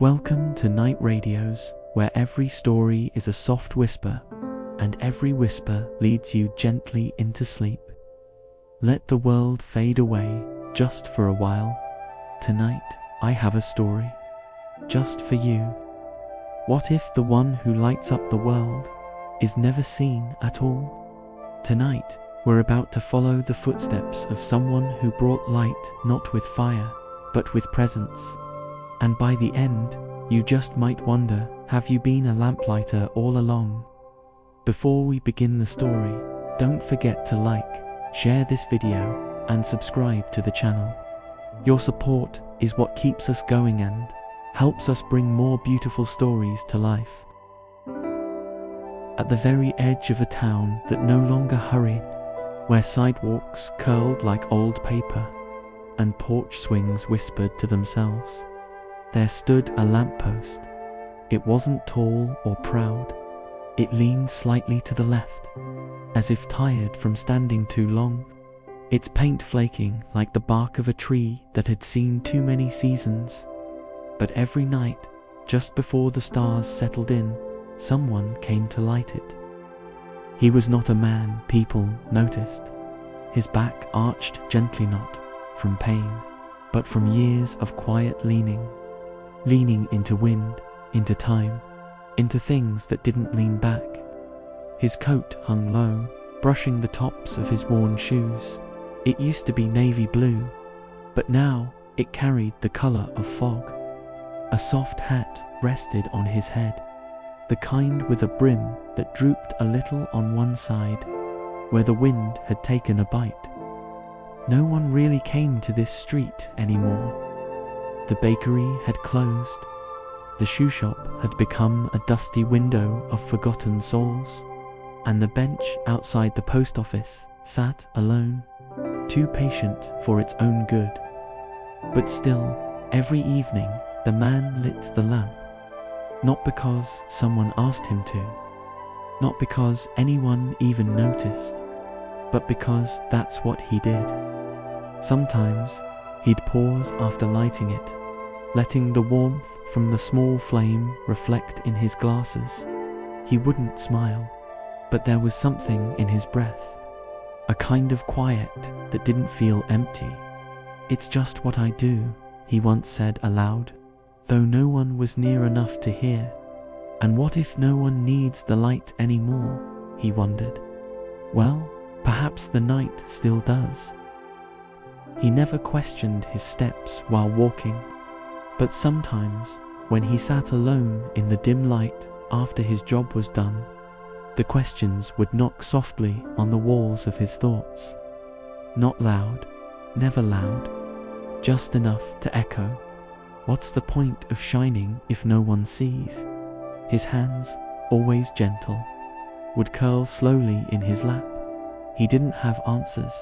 Welcome to Night Radios, where every story is a soft whisper, and every whisper leads you gently into sleep. Let the world fade away just for a while. Tonight, I have a story, just for you. What if the one who lights up the world is never seen at all? Tonight, we're about to follow the footsteps of someone who brought light not with fire, but with presence. And by the end, you just might wonder, have you been a lamplighter all along? Before we begin the story, don't forget to like, share this video, and subscribe to the channel. Your support is what keeps us going and helps us bring more beautiful stories to life. At the very edge of a town that no longer hurried, where sidewalks curled like old paper and porch swings whispered to themselves, there stood a lamppost. It wasn't tall or proud. It leaned slightly to the left, as if tired from standing too long, its paint flaking like the bark of a tree that had seen too many seasons. But every night, just before the stars settled in, someone came to light it. He was not a man people noticed. His back arched gently, not from pain, but from years of quiet leaning into wind, into time, into things that didn't lean back. His coat hung low, brushing the tops of his worn shoes. It used to be navy blue, but now it carried the color of fog. A soft hat rested on his head, the kind with a brim that drooped a little on one side, where the wind had taken a bite. No one really came to this street anymore. The bakery had closed. The shoe shop had become a dusty window of forgotten souls, and the bench outside the post office sat alone, too patient for its own good. But still, every evening, the man lit the lamp, not because someone asked him to, not because anyone even noticed, but because that's what he did. Sometimes, he'd pause after lighting it, letting the warmth from the small flame reflect in his glasses. He wouldn't smile, but there was something in his breath, a kind of quiet that didn't feel empty. "It's just what I do," he once said aloud, though no one was near enough to hear. And what if no one needs the light anymore, he wondered. Well, perhaps the night still does. He never questioned his steps while walking, but sometimes, when he sat alone in the dim light after his job was done, the questions would knock softly on the walls of his thoughts. Not loud, never loud, just enough to echo. What's the point of shining if no one sees? His hands, always gentle, would curl slowly in his lap. He didn't have answers,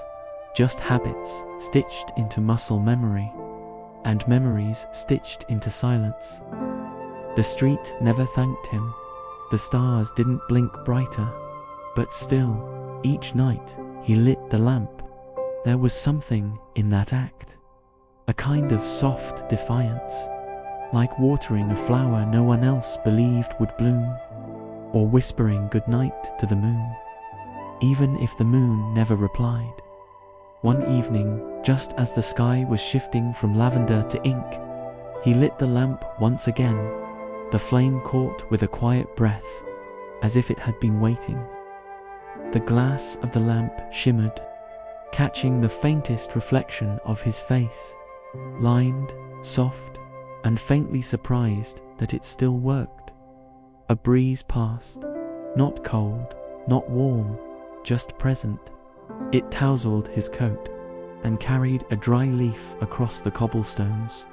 just habits stitched into muscle memory, and memories stitched into silence. The street never thanked him. The stars didn't blink brighter, but still, each night he lit the lamp. There was something in that act, a kind of soft defiance, like watering a flower no one else believed would bloom, or whispering goodnight to the moon, even if the moon never replied. One evening, just as the sky was shifting from lavender to ink, he lit the lamp once again. The flame caught with a quiet breath, as if it had been waiting. The glass of the lamp shimmered, catching the faintest reflection of his face, lined, soft, and faintly surprised that it still worked. A breeze passed, not cold, not warm, just present. It tousled his coat and carried a dry leaf across the cobblestones.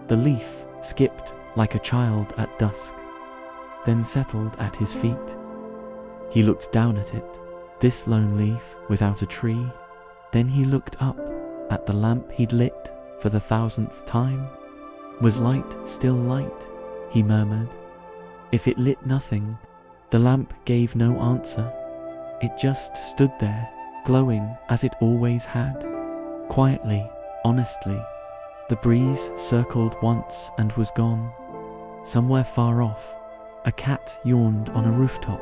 The leaf skipped like a child at dusk, then settled at his feet. He looked down at it, this lone leaf without a tree. Then he looked up at the lamp he'd lit for the 1000th time. Was light still light? He murmured. If it lit nothing, the lamp gave no answer. It just stood there, glowing as it always had, quietly, honestly. The breeze circled once and was gone. Somewhere far off, a cat yawned on a rooftop,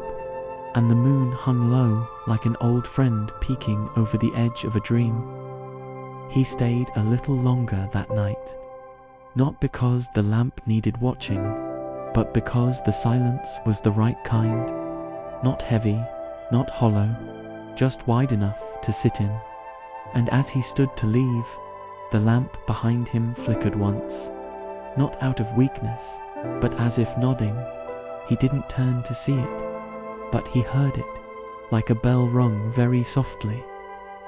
and the moon hung low like an old friend peeking over the edge of a dream. He stayed a little longer that night, not because the lamp needed watching, but because the silence was the right kind, not heavy, not hollow, just wide enough to sit in. And as he stood to leave, the lamp behind him flickered once, not out of weakness, but as if nodding. He didn't turn to see it, but he heard it, like a bell rung very softly,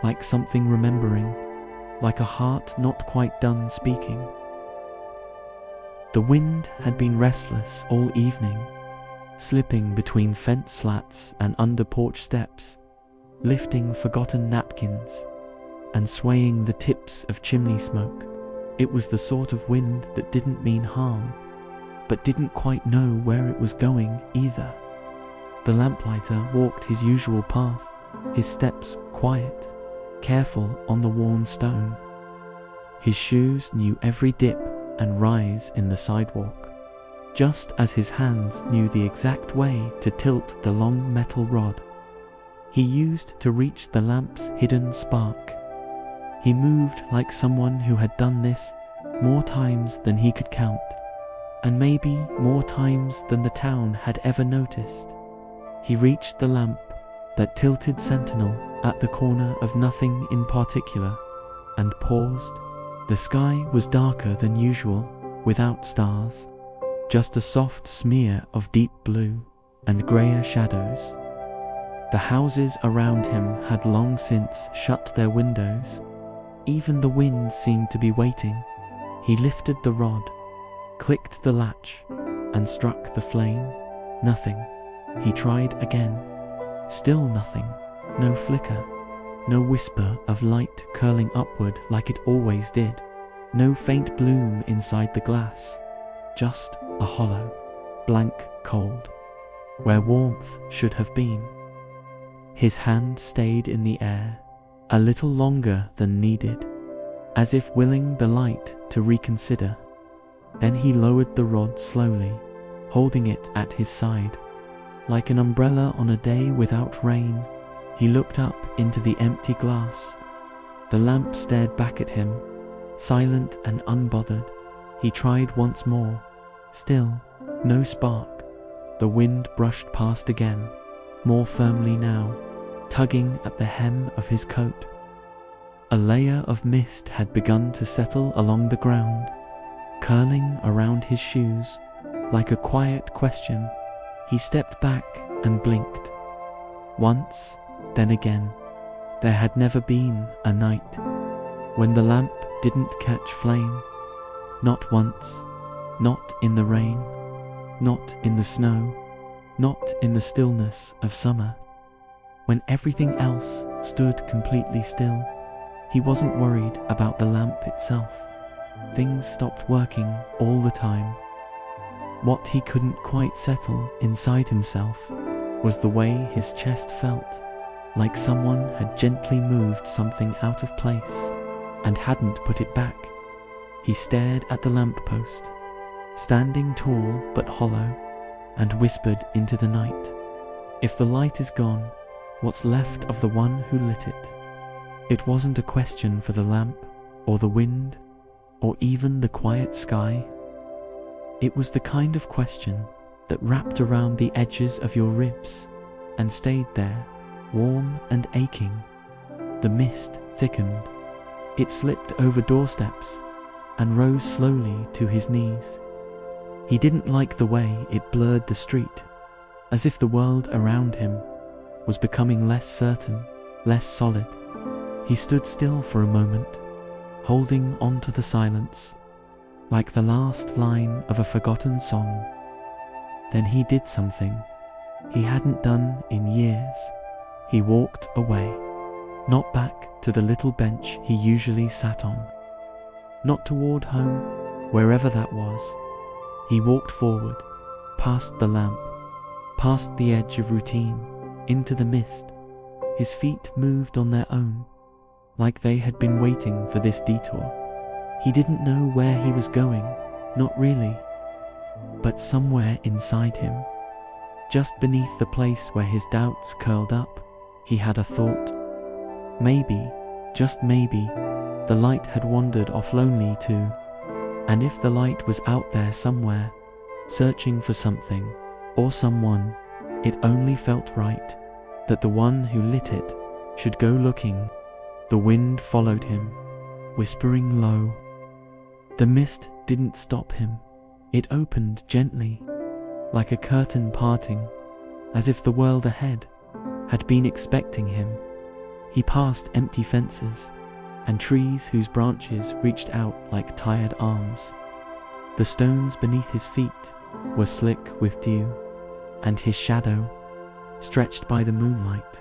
like something remembering, like a heart not quite done speaking. The wind had been restless all evening, slipping between fence slats and under porch steps, lifting forgotten napkins and swaying the tips of chimney smoke. It was the sort of wind that didn't mean harm, but didn't quite know where it was going either. The lamplighter walked his usual path, his steps quiet, careful on the worn stone. His shoes knew every dip and rise in the sidewalk, just as his hands knew the exact way to tilt the long metal rod he used to reach the lamp's hidden spark. He moved like someone who had done this more times than he could count, and maybe more times than the town had ever noticed. He reached the lamp, that tilted sentinel at the corner of nothing in particular, and paused. The sky was darker than usual, without stars, just a soft smear of deep blue and greyer shadows. The houses around him had long since shut their windows. Even the wind seemed to be waiting. He lifted the rod, clicked the latch, and struck the flame. Nothing. He tried again. Still nothing. No flicker. No whisper of light curling upward like it always did. No faint bloom inside the glass. Just a hollow, blank cold, where warmth should have been. His hand stayed in the air, a little longer than needed, as if willing the light to reconsider. Then he lowered the rod slowly, holding it at his side. Like an umbrella on a day without rain, he looked up into the empty glass. The lamp stared back at him, silent and unbothered. He tried once more. Still, no spark. The wind brushed past again, more firmly now, tugging at the hem of his coat. A layer of mist had begun to settle along the ground, curling around his shoes, like a quiet question. He stepped back and blinked. Once, then again. There had never been a night when the lamp didn't catch flame. Not once. Not in the rain. Not in the snow. Not in the stillness of summer. When everything else stood completely still, he wasn't worried about the lamp itself. Things stopped working all the time. What he couldn't quite settle inside himself was the way his chest felt, like someone had gently moved something out of place and hadn't put it back. He stared at the lamppost, standing tall but hollow, and whispered into the night, "If the light is gone, what's left of the one who lit it?" It wasn't a question for the lamp, or the wind, or even the quiet sky. It was the kind of question that wrapped around the edges of your ribs and stayed there, warm and aching. The mist thickened. It slipped over doorsteps and rose slowly to his knees. He didn't like the way it blurred the street, as if the world around him was becoming less certain, less solid. He stood still for a moment, holding on to the silence, like the last line of a forgotten song. Then he did something he hadn't done in years. He walked away, not back to the little bench he usually sat on, not toward home, wherever that was. He walked forward, past the lamp, past the edge of routine, into the mist. His feet moved on their own, like they had been waiting for this detour. He didn't know where he was going, not really, but somewhere inside him, just beneath the place where his doubts curled up, he had a thought. Maybe, just maybe, the light had wandered off lonely too. And if the light was out there somewhere, searching for something or someone, it only felt right that the one who lit it should go looking. The wind followed him, whispering low. The mist didn't stop him. It opened gently, like a curtain parting, as if the world ahead had been expecting him. He passed empty fences and trees whose branches reached out like tired arms. The stones beneath his feet were slick with dew, and his shadow, stretched by the moonlight,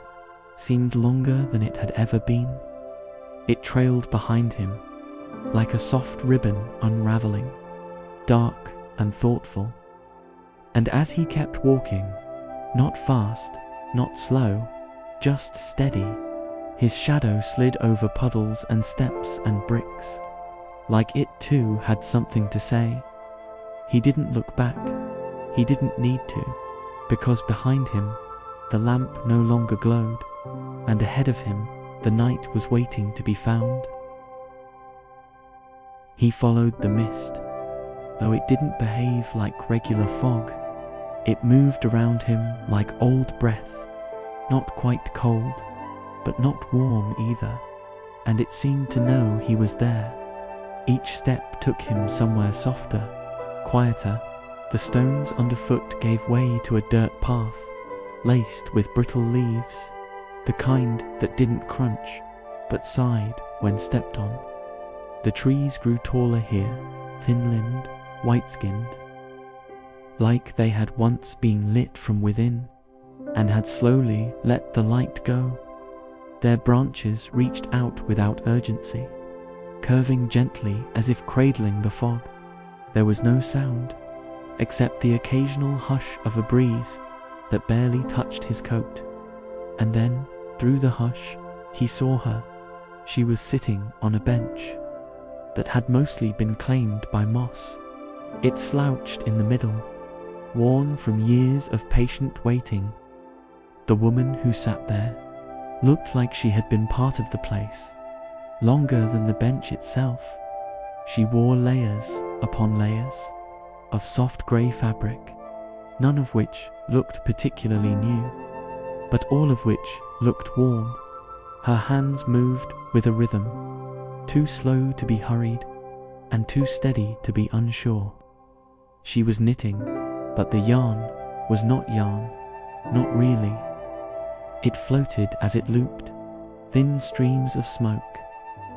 seemed longer than it had ever been. It trailed behind him, like a soft ribbon unraveling, dark and thoughtful. And as he kept walking, not fast, not slow, just steady, his shadow slid over puddles and steps and bricks, like it too had something to say. He didn't look back. He didn't need to, because behind him, the lamp no longer glowed, and ahead of him, the night was waiting to be found. He followed the mist, though it didn't behave like regular fog. It moved around him like old breath, not quite cold, but not warm either, and it seemed to know he was there. Each step took him somewhere softer, quieter. The stones underfoot gave way to a dirt path, laced with brittle leaves, the kind that didn't crunch, but sighed when stepped on. The trees grew taller here, thin-limbed, white-skinned, like they had once been lit from within, and had slowly let the light go. Their branches reached out without urgency, curving gently as if cradling the fog. There was no sound, except the occasional hush of a breeze that barely touched his coat. And then, through the hush, he saw her. She was sitting on a bench that had mostly been claimed by moss. It slouched in the middle, worn from years of patient waiting. The woman who sat there looked like she had been part of the place, longer than the bench itself. She wore layers upon layers of soft grey fabric, none of which looked particularly new, but all of which looked warm. Her hands moved with a rhythm, too slow to be hurried, and too steady to be unsure. She was knitting, but the yarn was not yarn, not really. It floated as it looped, thin streams of smoke,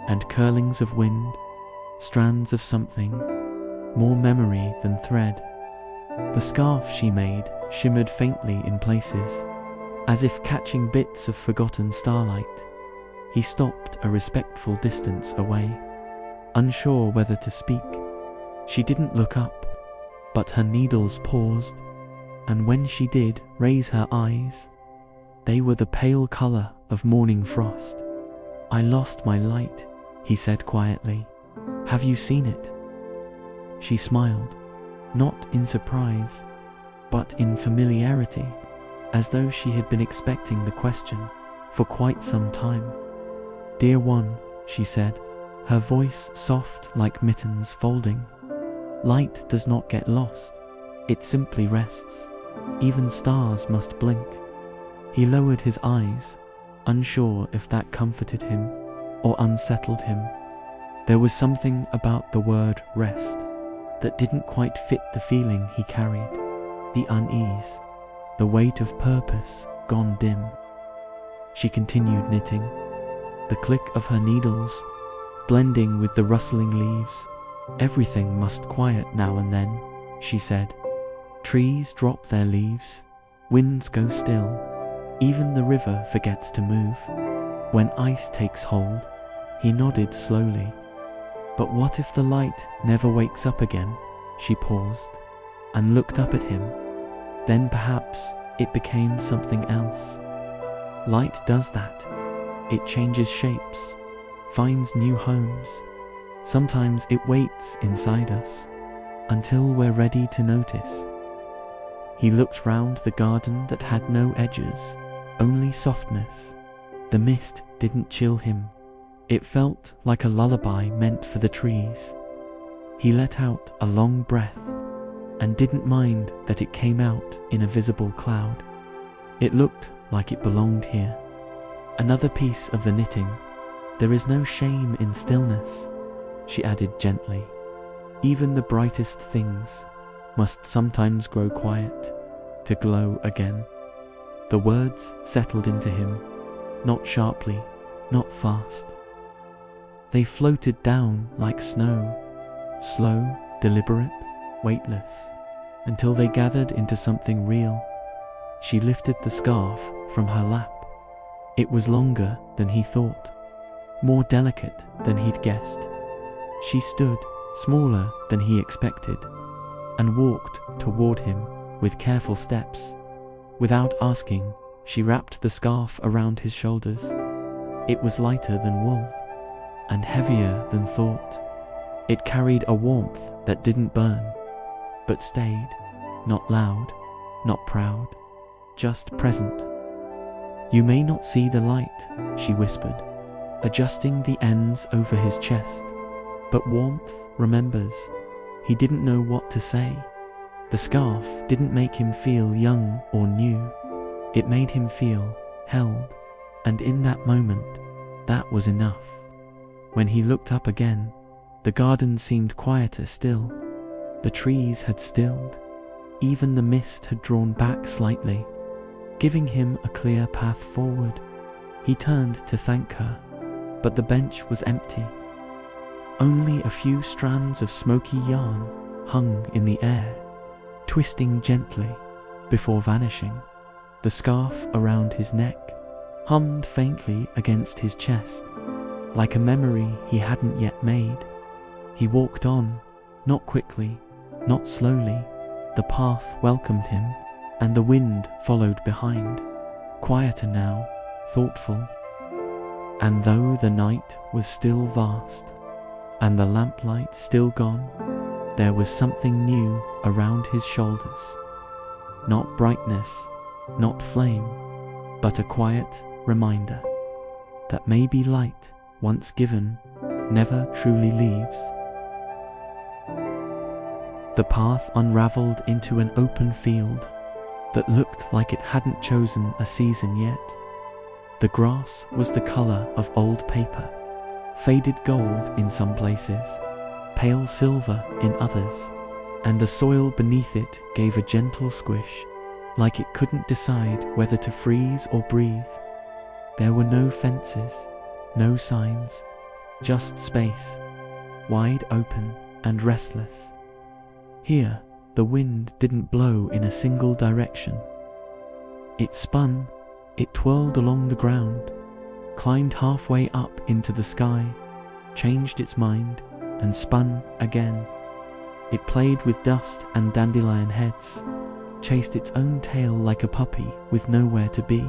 and curlings of wind, strands of something, more memory than thread. The scarf she made shimmered faintly in places, as if catching bits of forgotten starlight. He stopped a respectful distance away, unsure whether to speak. She didn't look up, but her needles paused, and when she did raise her eyes, they were the pale color of morning frost. "I lost my light," he said quietly. "Have you seen it?" She smiled, not in surprise, but in familiarity, as though she had been expecting the question for quite some time. "Dear one," she said, her voice soft like mittens folding, "light does not get lost, it simply rests. Even stars must blink." He lowered his eyes, unsure if that comforted him or unsettled him. There was something about the word rest that didn't quite fit the feeling he carried, the unease, the weight of purpose gone dim. She continued knitting, the click of her needles blending with the rustling leaves. "Everything must quiet now and then," she said. "Trees drop their leaves, winds go still, even the river forgets to move. When ice takes hold," he nodded slowly. "But what if the light never wakes up again?" She paused and looked up at him. Then perhaps it became something else. Light does that. It changes shapes, finds new homes. Sometimes it waits inside us, until we're ready to notice." He looked round the garden that had no edges, only softness. The mist didn't chill him. It felt like a lullaby meant for the trees. He let out a long breath and didn't mind that it came out in a visible cloud. It looked like it belonged here. Another piece of the knitting. "There is no shame in stillness," she added gently. "Even the brightest things must sometimes grow quiet to glow again." The words settled into him, not sharply, not fast. They floated down like snow, slow, deliberate, weightless, until they gathered into something real. She lifted the scarf from her lap. It was longer than he thought, more delicate than he'd guessed. She stood, smaller than he expected, and walked toward him with careful steps. Without asking, she wrapped the scarf around his shoulders. It was lighter than wool, and heavier than thought. It carried a warmth that didn't burn, but stayed, not loud, not proud, just present. "You may not see the light," she whispered, adjusting the ends over his chest, "but warmth remembers." He didn't know what to say. The scarf didn't make him feel young or new. It made him feel held, and in that moment, that was enough. When he looked up again, the garden seemed quieter still. The trees had stilled. Even the mist had drawn back slightly, giving him a clear path forward. He turned to thank her, but the bench was empty. Only a few strands of smoky yarn hung in the air, twisting gently before vanishing. The scarf around his neck hummed faintly against his chest, like a memory he hadn't yet made. He walked on, not quickly, not slowly. The path welcomed him, and the wind followed behind, quieter now, thoughtful. And though the night was still vast, and the lamplight still gone, there was something new around his shoulders. Not brightness, not flame, but a quiet reminder that maybe light, once given, never truly leaves. The path unraveled into an open field that looked like it hadn't chosen a season yet. The grass was the color of old paper, faded gold in some places, pale silver in others, and the soil beneath it gave a gentle squish, like it couldn't decide whether to freeze or breathe. There were no fences, no signs, just space, wide open and restless. Here, the wind didn't blow in a single direction. It spun, it twirled along the ground, climbed halfway up into the sky, changed its mind, and spun again. It played with dust and dandelion heads, chased its own tail like a puppy with nowhere to be,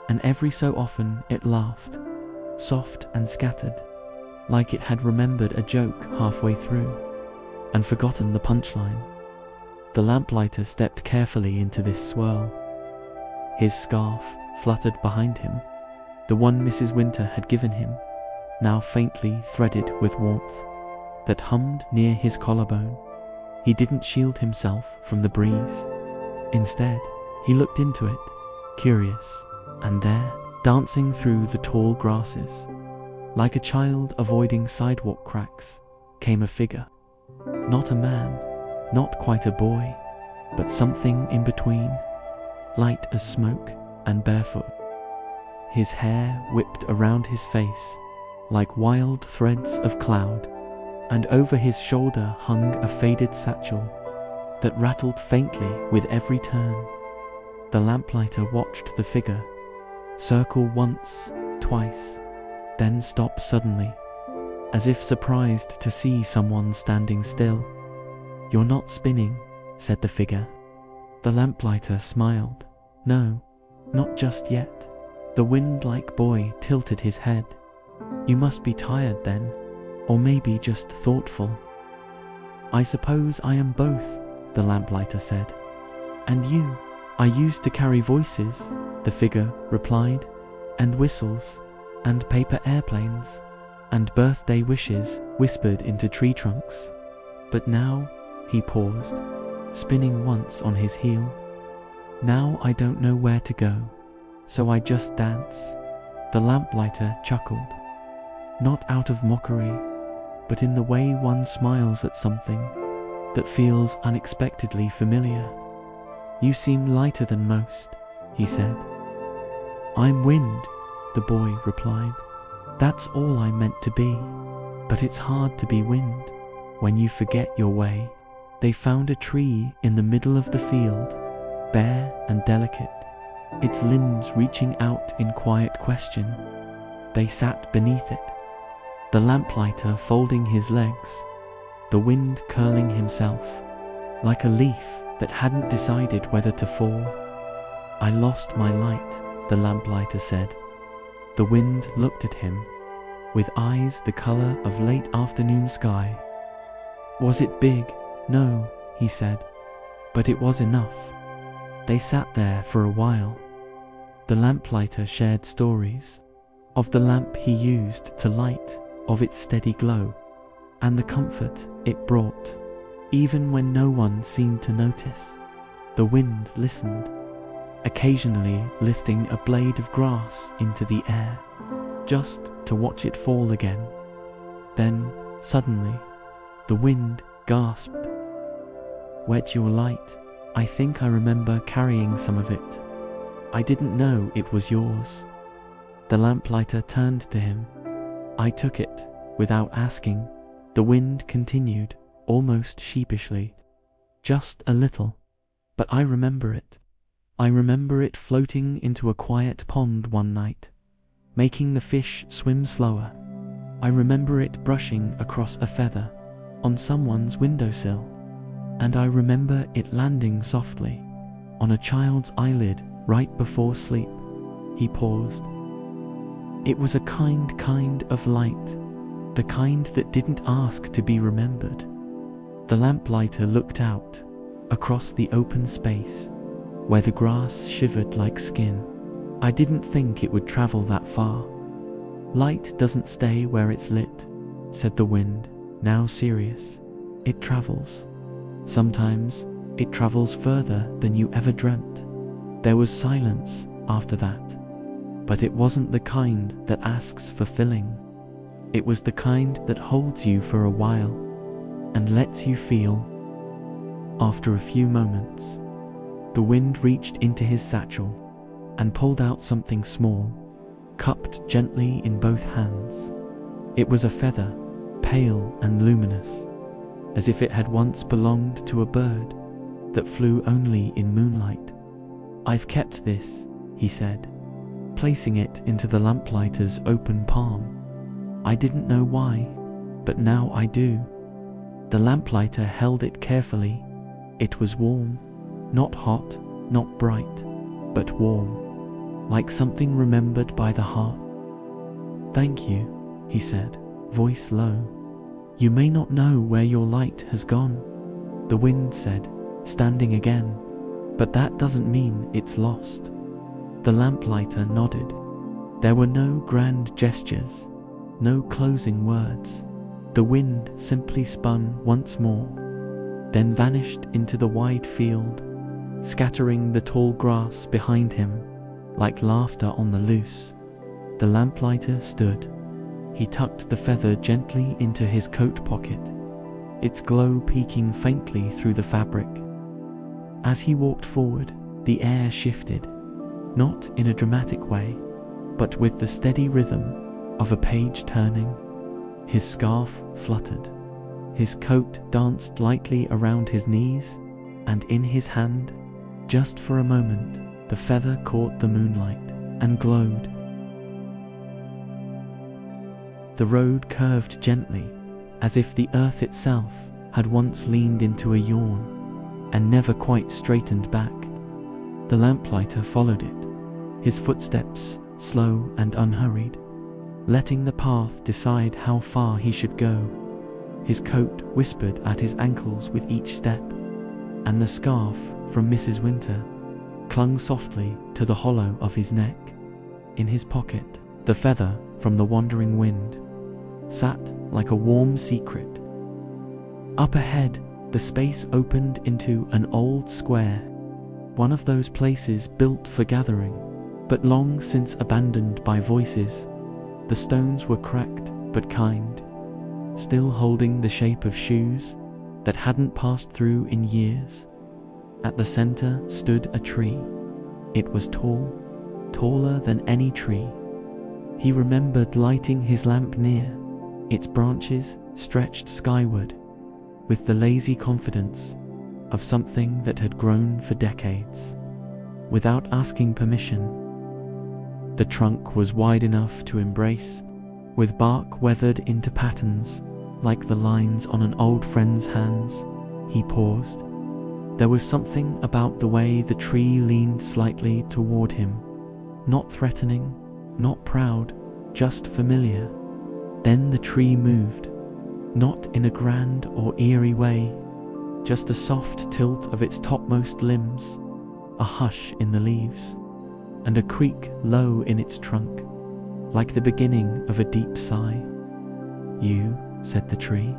and every so often it laughed, soft and scattered, like it had remembered a joke halfway through, and forgotten the punchline. The lamplighter stepped carefully into this swirl. His scarf fluttered behind him, the one Mrs. Winter had given him, now faintly threaded with warmth, that hummed near his collarbone. He didn't shield himself from the breeze. Instead, he looked into it, curious, and there, dancing through the tall grasses, like a child avoiding sidewalk cracks, came a figure. Not a man, not quite a boy, but something in between, light as smoke and barefoot. His hair whipped around his face like wild threads of cloud, and over his shoulder hung a faded satchel that rattled faintly with every turn. The lamplighter watched the figure circle once, twice, then stop suddenly, as if surprised to see someone standing still. "You're not spinning," said the figure. The lamplighter smiled. "No, not just yet." The wind-like boy tilted his head. "You must be tired then, or maybe just thoughtful." I suppose I am both, the lamplighter said. And you? I used to carry voices, the figure replied, and whistles, and paper airplanes, and birthday wishes whispered into tree trunks. But now, he paused, spinning once on his heel. Now I don't know where to go, so I just dance. The lamplighter chuckled, not out of mockery, but in the way one smiles at something that feels unexpectedly familiar. You seem lighter than most, he said. I'm wind, the boy replied. That's all I meant to be, but it's hard to be wind when you forget your way. They found a tree in the middle of the field, bare and delicate, its limbs reaching out in quiet question. They sat beneath it, the lamplighter folding his legs, the wind curling himself, like a leaf that hadn't decided whether to fall. I lost my light, the lamplighter said. The wind looked at him, with eyes the color of late afternoon sky. Was it big? No, he said, but it was enough. They sat there for a while. The lamplighter shared stories of the lamp he used to light, of its steady glow, and the comfort it brought, even when no one seemed to notice. The wind listened, occasionally lifting a blade of grass into the air, just to watch it fall again. Then, suddenly, the wind gasped. Where's your light? I think I remember carrying some of it. I didn't know it was yours. The lamplighter turned to him. I took it, without asking. The wind continued, almost sheepishly. Just a little. But I remember it. I remember it floating into a quiet pond one night, making the fish swim slower. I remember it brushing across a feather on someone's windowsill. And I remember it landing softly on a child's eyelid right before sleep. He paused. It was a kind of light, the kind that didn't ask to be remembered. The lamplighter looked out, across the open space, where the grass shivered like skin. I didn't think it would travel that far. Light doesn't stay where it's lit, said the wind, now serious. It travels. Sometimes it travels further than you ever dreamt. There was silence after that, but it wasn't the kind that asks for filling. It was the kind that holds you for a while and lets you feel. After a few moments, the wind reached into his satchel and pulled out something small, cupped gently in both hands. It was a feather, pale and luminous, as if it had once belonged to a bird that flew only in moonlight. I've kept this, he said, placing it into the lamplighter's open palm. I didn't know why, but now I do. The lamplighter held it carefully. It was warm, not hot, not bright, but warm, like something remembered by the heart. Thank you, he said, voice low. You may not know where your light has gone, the wind said, standing again, but that doesn't mean it's lost. The lamplighter nodded. There were no grand gestures, no closing words. The wind simply spun once more, then vanished into the wide field, scattering the tall grass behind him like laughter on the loose. The lamplighter stood. He tucked the feather gently into his coat pocket, its glow peeking faintly through the fabric. As he walked forward, the air shifted, not in a dramatic way, but with the steady rhythm of a page turning. His scarf fluttered. His coat danced lightly around his knees, and in his hand, just for a moment, the feather caught the moonlight and glowed. The road curved gently, as if the earth itself had once leaned into a yawn and never quite straightened back. The lamplighter followed it, his footsteps slow and unhurried, letting the path decide how far he should go. His coat whispered at his ankles with each step, and the scarf from Mrs. Winter clung softly to the hollow of his neck. In his pocket, the feather from the wandering wind sat like a warm secret. Up ahead, the space opened into an old square, one of those places built for gathering, but long since abandoned by voices. The stones were cracked but kind, still holding the shape of shoes that hadn't passed through in years. At the center stood a tree. It was tall, taller than any tree. He remembered lighting his lamp near, its branches stretched skyward, with the lazy confidence of something that had grown for decades. Without asking permission, the trunk was wide enough to embrace, with bark weathered into patterns like the lines on an old friend's hands. He paused. There was something about the way the tree leaned slightly toward him, not threatening, not proud, just familiar. Then the tree moved, not in a grand or eerie way, just a soft tilt of its topmost limbs, a hush in the leaves, and a creak low in its trunk, like the beginning of a deep sigh. "You," said the tree,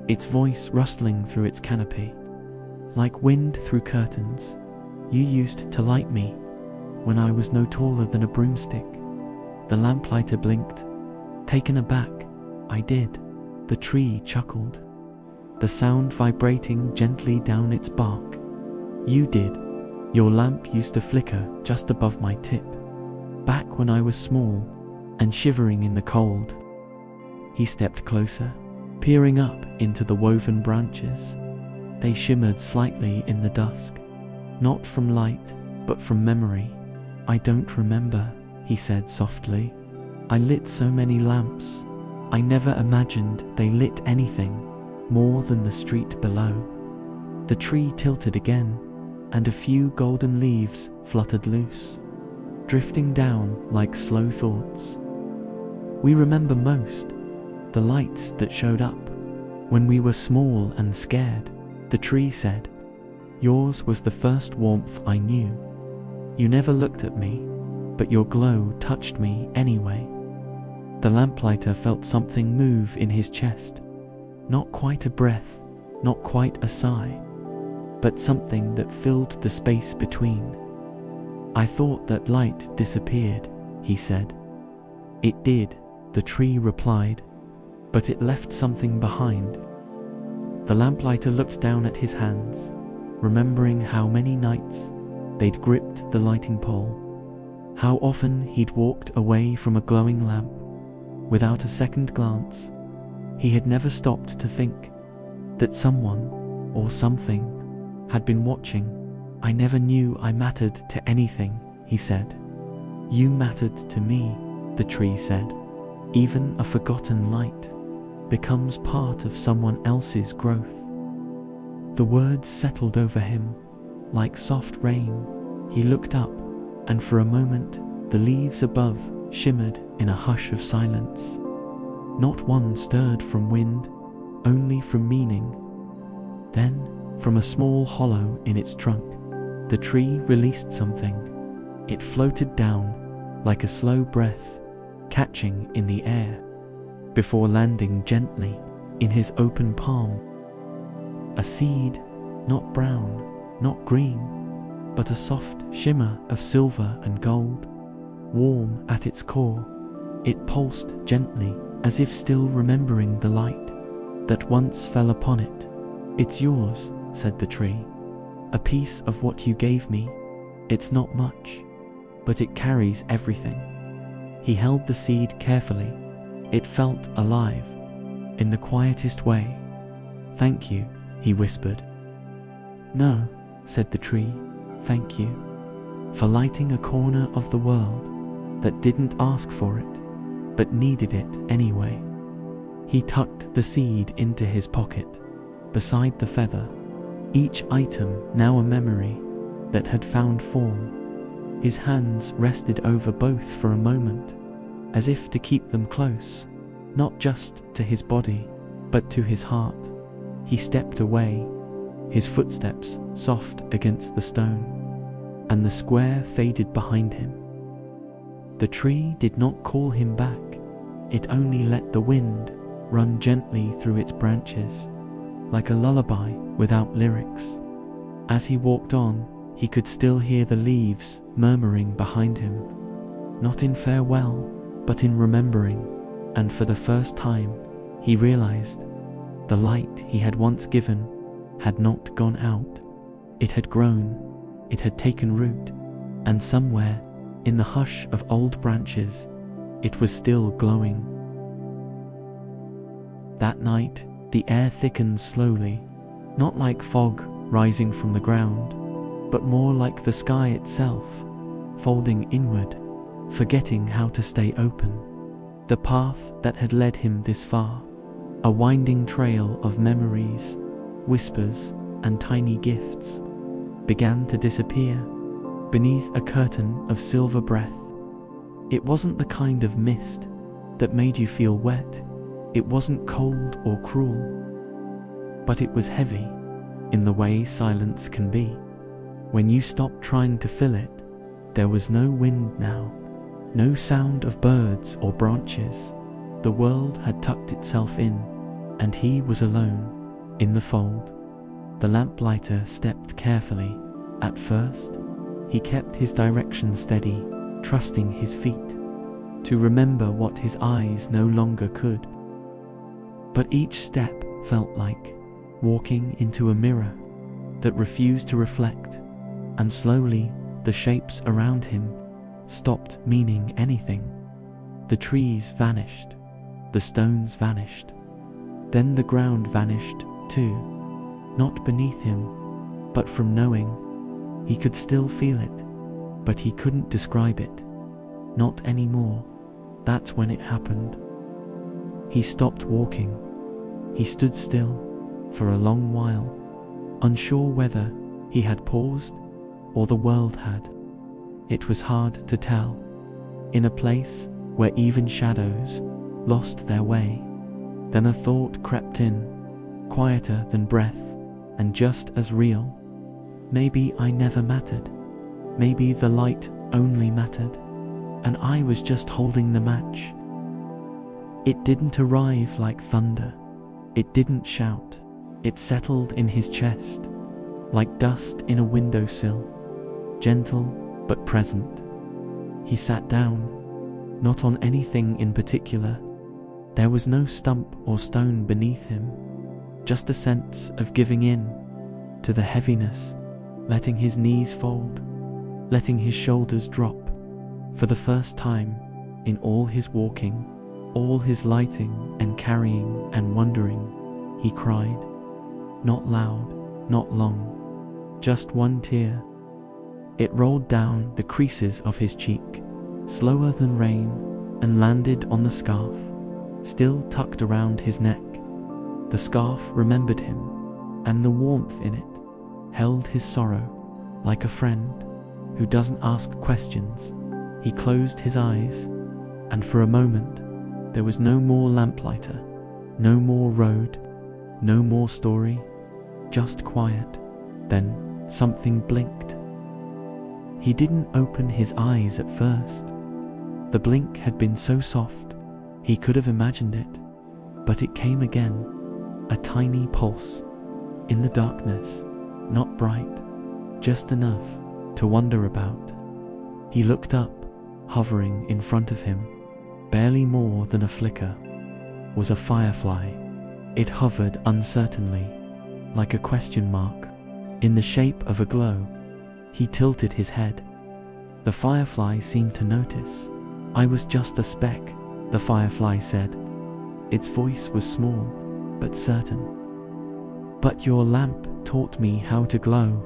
its voice rustling through its canopy, like wind through curtains. "You used to light me when I was no taller than a broomstick." The lamplighter blinked. Taken aback, "I did," the tree chuckled, the sound vibrating gently down its bark. "You did. Your lamp used to flicker just above my tip, back when I was small and shivering in the cold." He stepped closer, peering up into the woven branches. They shimmered slightly in the dusk, not from light, but from memory. "I don't remember," he said softly. "I lit so many lamps. I never imagined they lit anything more than the street below." The tree tilted again, and a few golden leaves fluttered loose, drifting down like slow thoughts. "We remember most the lights that showed up when we were small and scared," the tree said. "Yours was the first warmth I knew. You never looked at me, but your glow touched me anyway." The lamplighter felt something move in his chest, not quite a breath, not quite a sigh, but something that filled the space between. "I thought that light disappeared," he said. "It did," the tree replied, "but it left something behind." The lamplighter looked down at his hands, remembering how many nights they'd gripped the lighting pole, how often he'd walked away from a glowing lamp without a second glance. He had never stopped to think that someone or something had been watching. "I never knew I mattered to anything," he said. "You mattered to me," the tree said. "Even a forgotten light becomes part of someone else's growth." The words settled over him like soft rain. He looked up, and for a moment the leaves above shimmered in a hush of silence. Not one stirred from wind, only from meaning. Then, from a small hollow in its trunk, the tree released something. It floated down like a slow breath, catching in the air, before landing gently in his open palm. A seed, not brown, not green, but a soft shimmer of silver and gold, warm at its core. It pulsed gently, as if still remembering the light that once fell upon it. "It's yours," said the tree. "A piece of what you gave me. It's not much, but it carries everything." He held the seed carefully. It felt alive, in the quietest way. "Thank you," he whispered. "No," said the tree, "thank you for lighting a corner of the world that didn't ask for it, but needed it anyway." He tucked the seed into his pocket, beside the feather, each item now a memory that had found form. His hands rested over both for a moment, as if to keep them close, not just to his body, But to his heart, he stepped away, his footsteps soft against the stone, and the square faded behind him. The tree did not call him back, it only let the wind run gently through its branches, like a lullaby without lyrics. As he walked on, he could still hear the leaves murmuring behind him, not in farewell, but in remembering, and for the first time, he realized the light he had once given had not gone out. It had grown, it had taken root, and somewhere in the hush of old branches, it was still glowing. That night, the air thickened slowly, not like fog rising from the ground, but more like the sky itself, folding inward, forgetting how to stay open. The path that had led him this far, a winding trail of memories, whispers, and tiny gifts, began to disappear beneath a curtain of silver breath. It wasn't the kind of mist that made you feel wet. It wasn't cold or cruel, but it was heavy in the way silence can be. When you stopped trying to fill it, there was no wind now, no sound of birds or branches. The world had tucked itself in, and he was alone in the fold. The lamplighter stepped carefully. At first, he kept his direction steady, trusting his feet to remember what his eyes no longer could. But each step felt like walking into a mirror that refused to reflect, and slowly the shapes around him stopped meaning anything. The trees vanished, the stones vanished, then the ground vanished too, not beneath him, but from knowing. He could still feel it, but he couldn't describe it. Not anymore. That's when it happened. He stopped walking. He stood still for a long while, unsure whether he had paused or the world had. It was hard to tell. In a place where even shadows lost their way, then a thought crept in, quieter than breath and just as real. Maybe I never mattered. Maybe the light only mattered, and I was just holding the match. It didn't arrive like thunder. It didn't shout. It settled in his chest, like dust in a windowsill, gentle but present. He sat down, not on anything in particular. There was no stump or stone beneath him, just a sense of giving in to the heaviness, letting his knees fold, letting his shoulders drop. For the first time in all his walking, all his lighting and carrying and wondering, he cried. Not loud, not long, just one tear. It rolled down the creases of his cheek, slower than rain, and landed on the scarf, still tucked around his neck. The scarf remembered him, and the warmth in it held his sorrow like a friend who doesn't ask questions. He closed his eyes, and for a moment there was no more lamplighter, no more road, no more story, just quiet. Then something blinked. He didn't open his eyes at first. The blink had been so soft, he could have imagined it, but it came again, a tiny pulse, in the darkness, not bright, just enough to wonder about. He looked up, hovering in front of him, barely more than a flicker, was a firefly. It hovered uncertainly, like a question mark, in the shape of a glow. He tilted his head. The firefly seemed to notice. I was just a speck, the firefly said. Its voice was small, but certain. But your lamp taught me how to glow.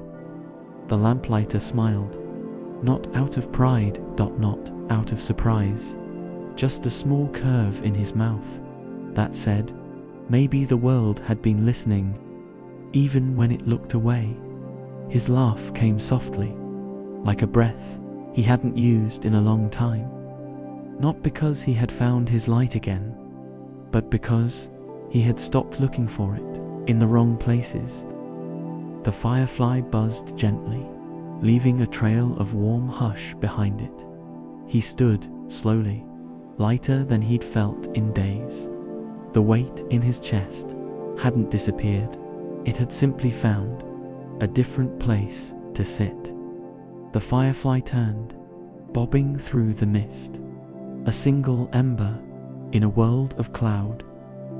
The lamplighter smiled, not out of pride, not out of surprise, just a small curve in his mouth that said, maybe the world had been listening, even when it looked away. His laugh came softly, like a breath he hadn't used in a long time. Not because he had found his light again, but because He had stopped looking for it in the wrong places. The firefly buzzed gently, leaving a trail of warm hush behind it. He stood slowly, lighter than he'd felt in days. The weight in his chest hadn't disappeared. It had simply found a different place to sit. The firefly turned, bobbing through the mist, a single ember in a world of cloud,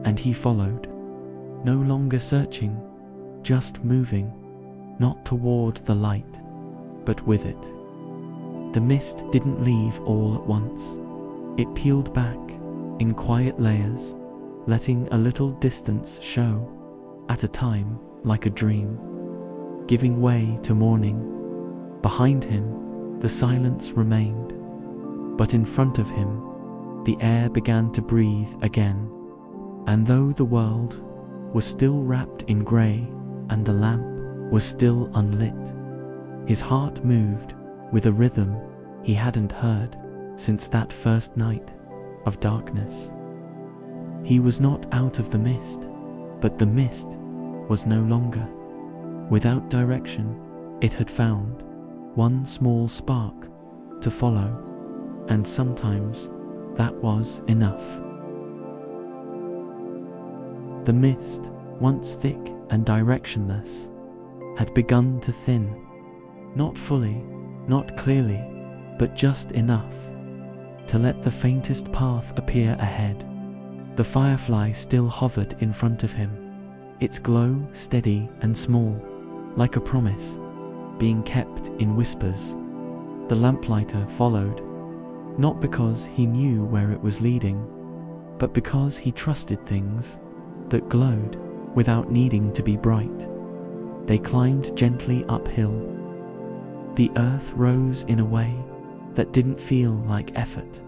and he followed, no longer searching, just moving, not toward the light, but with it. The mist didn't leave all at once. It peeled back in quiet layers, letting a little distance show, at a time like a dream, giving way to morning. Behind him, the silence remained, but in front of him, the air began to breathe again. And though the world was still wrapped in grey and the lamp was still unlit, his heart moved with a rhythm he hadn't heard since that first night of darkness. He was not out of the mist, but the mist was no longer. Without direction, it had found one small spark to follow, and sometimes that was enough. The mist, once thick and directionless, had begun to thin, not fully, not clearly, but just enough to let the faintest path appear ahead. The firefly still hovered in front of him, its glow steady and small, like a promise, being kept in whispers. The lamplighter followed, not because he knew where it was leading, but because he trusted things that glowed without needing to be bright. They climbed gently uphill. The earth rose in a way that didn't feel like effort,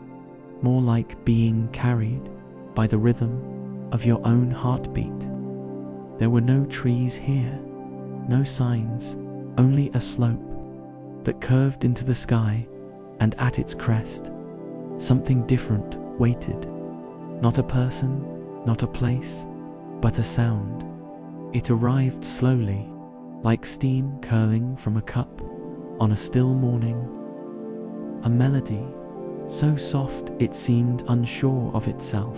more like being carried by the rhythm of your own heartbeat. There were no trees here, no signs, only a slope that curved into the sky, and at its crest, something different waited. Not a person, not a place, but a sound. It arrived slowly, like steam curling from a cup on a still morning. A melody, so soft it seemed unsure of itself,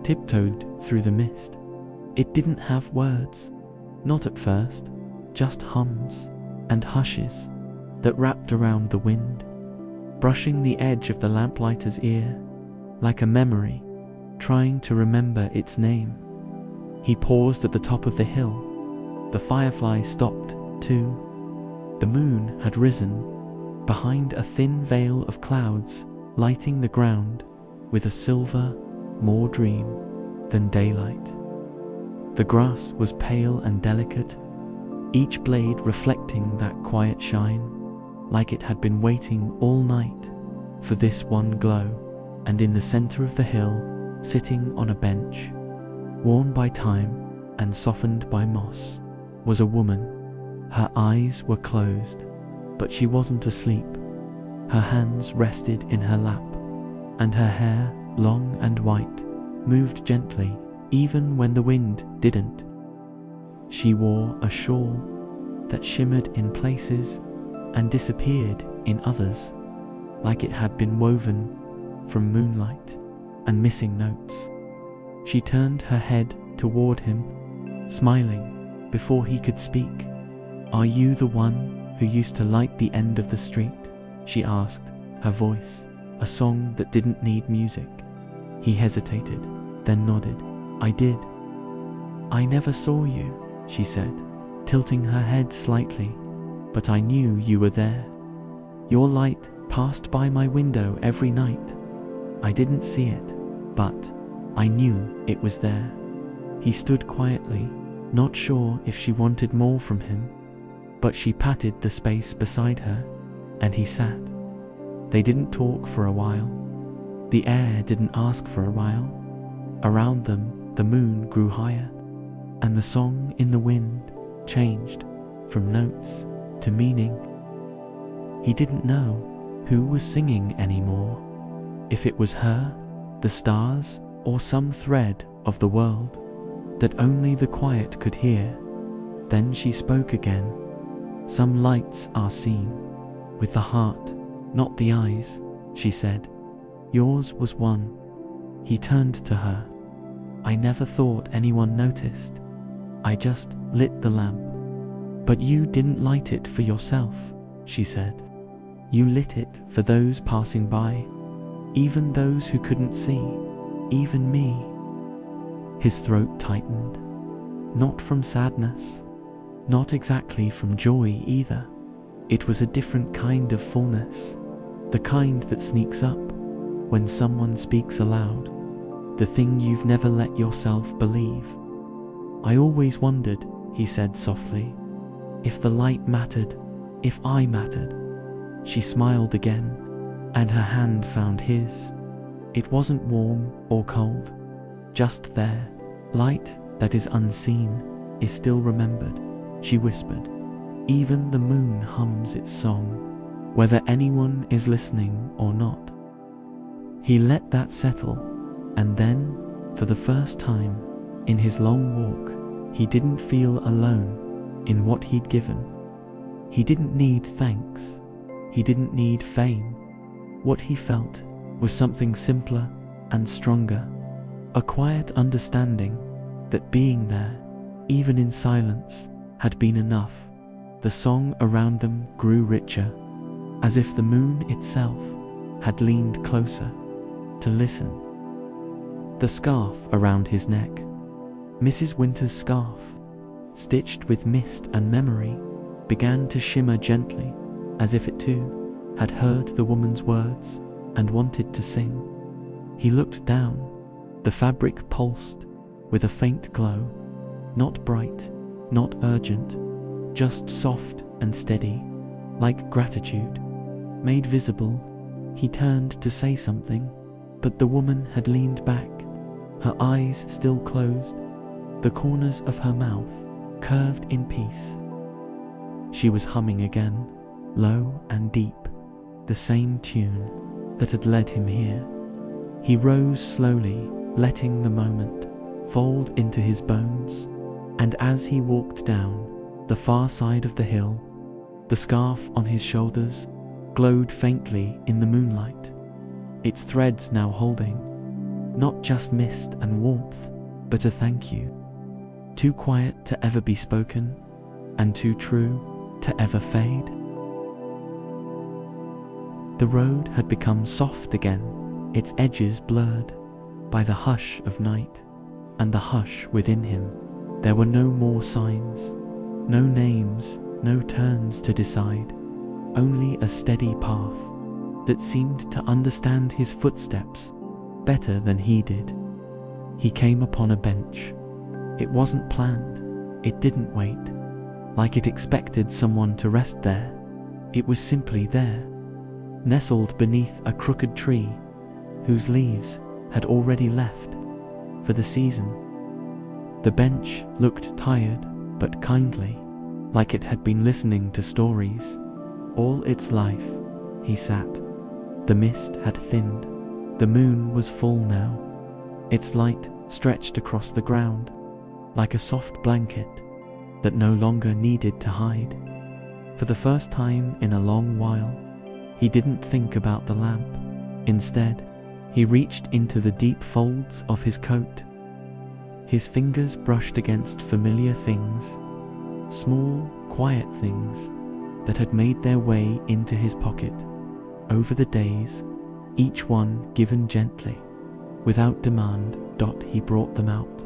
tiptoed through the mist. It didn't have words, not at first, just hums and hushes that wrapped around the wind, brushing the edge of the lamplighter's ear, like a memory, trying to remember its name. He paused at the top of the hill. The firefly stopped, too. The moon had risen, behind a thin veil of clouds, lighting the ground with a silver, more dream than daylight. The grass was pale and delicate, each blade reflecting that quiet shine, like it had been waiting all night for this one glow. And in the center of the hill, sitting on a bench, worn by time and softened by moss, was a woman. Her eyes were closed, but she wasn't asleep. Her hands rested in her lap, and her hair, long and white, moved gently, even when the wind didn't. She wore a shawl that shimmered in places and disappeared in others, like it had been woven from moonlight and missing notes. She turned her head toward him, smiling before he could speak. "Are you the one who used to light the end of the street?" she asked, her voice a song that didn't need music. He hesitated, then nodded. "I did." "I never saw you," she said, tilting her head slightly, "but I knew you were there. Your light passed by my window every night. I didn't see it, but I knew it was there." He stood quietly, not sure if she wanted more from him, but she patted the space beside her, and he sat. They didn't talk for a while. The air didn't ask for a while. Around them, the moon grew higher, and the song in the wind changed from notes to meaning. He didn't know who was singing anymore, if it was her, the stars, or some thread of the world that only the quiet could hear. Then she spoke again. "Some lights are seen with the heart, not the eyes," she said. "Yours was one." He turned to her. "I never thought anyone noticed. I just lit the lamp." "But you didn't light it for yourself," she said. "You lit it for those passing by, even those who couldn't see, even me." His throat tightened. Not from sadness, not exactly from joy either. It was a different kind of fullness, the kind that sneaks up when someone speaks aloud, the thing you've never let yourself believe. "I always wondered," he said softly, "if the light mattered, if I mattered." She smiled again, and her hand found his. It wasn't warm or cold, just there. "Light that is unseen is still remembered," she whispered. "Even the moon hums its song, whether anyone is listening or not." He let that settle, and then, for the first time in his long walk, he didn't feel alone in what he'd given. He didn't need thanks. He didn't need fame. What he felt was something simpler and stronger, a quiet understanding that being there, even in silence, had been enough. The song around them grew richer, as if the moon itself had leaned closer to listen. The scarf around his neck, Mrs. Winter's scarf, stitched with mist and memory, began to shimmer gently, as if it too had heard the woman's words and wanted to sing. He looked down. The fabric pulsed with a faint glow, not bright, not urgent, just soft and steady, like gratitude. Made visible, he turned to say something, but the woman had leaned back, her eyes still closed, the corners of her mouth curved in peace. She was humming again, low and deep, the same tune that had led him here. He rose slowly, letting the moment fold into his bones, and as he walked down the far side of the hill, the scarf on his shoulders glowed faintly in the moonlight, its threads now holding not just mist and warmth, but a thank you, too quiet to ever be spoken, and too true to ever fade. The road had become soft again, its edges blurred by the hush of night and the hush within him. There were no more signs, no names, no turns to decide, only a steady path that seemed to understand his footsteps better than he did. He came upon a bench. It wasn't planned, it didn't wait, like it expected someone to rest there. It was simply there, nestled beneath a crooked tree whose leaves had already left for the season. The bench looked tired but kindly, like it had been listening to stories. All its life, he sat. The mist had thinned. The moon was full now. Its light stretched across the ground, like a soft blanket that no longer needed to hide. For the first time in a long while, he didn't think about the lamp. Instead, he reached into the deep folds of his coat. His fingers brushed against familiar things, small, quiet things that had made their way into his pocket over the days, each one given gently, without demand. He brought them out,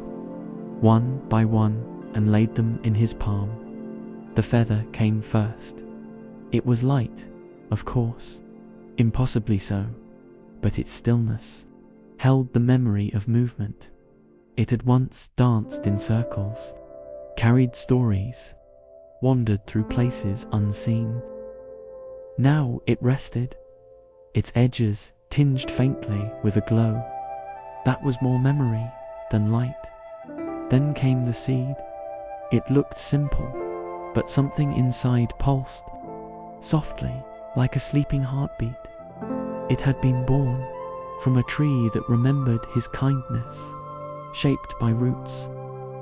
one by one, and laid them in his palm. The feather came first. It was light, of course, impossibly so, but its stillness held the memory of movement. It had once danced in circles, carried stories, wandered through places unseen. Now it rested, its edges tinged faintly with a glow. That was more memory than light. Then came the seed. It looked simple, but something inside pulsed, softly, like a sleeping heartbeat. It had been born from a tree that remembered his kindness, shaped by roots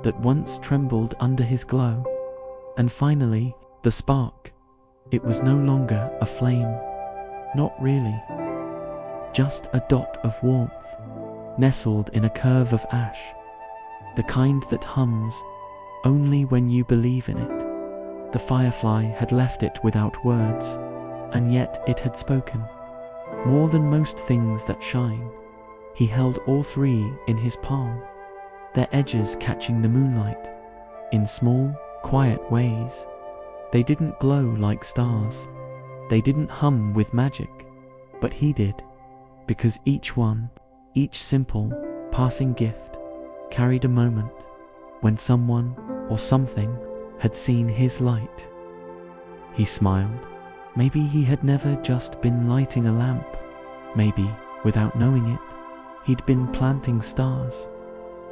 that once trembled under his glow. And finally, the spark. It was no longer a flame. Not really. Just a dot of warmth, nestled in a curve of ash. The kind that hums only when you believe in it. The firefly had left it without words, and yet it had spoken. More than most things that shine, he held all three in his palm, their edges catching the moonlight, in small, quiet ways. They didn't glow like stars, they didn't hum with magic, but he did, because each one, each simple, passing gift, carried a moment when someone or something had seen his light. He smiled. Maybe he had never just been lighting a lamp. Maybe, without knowing it, he'd been planting stars.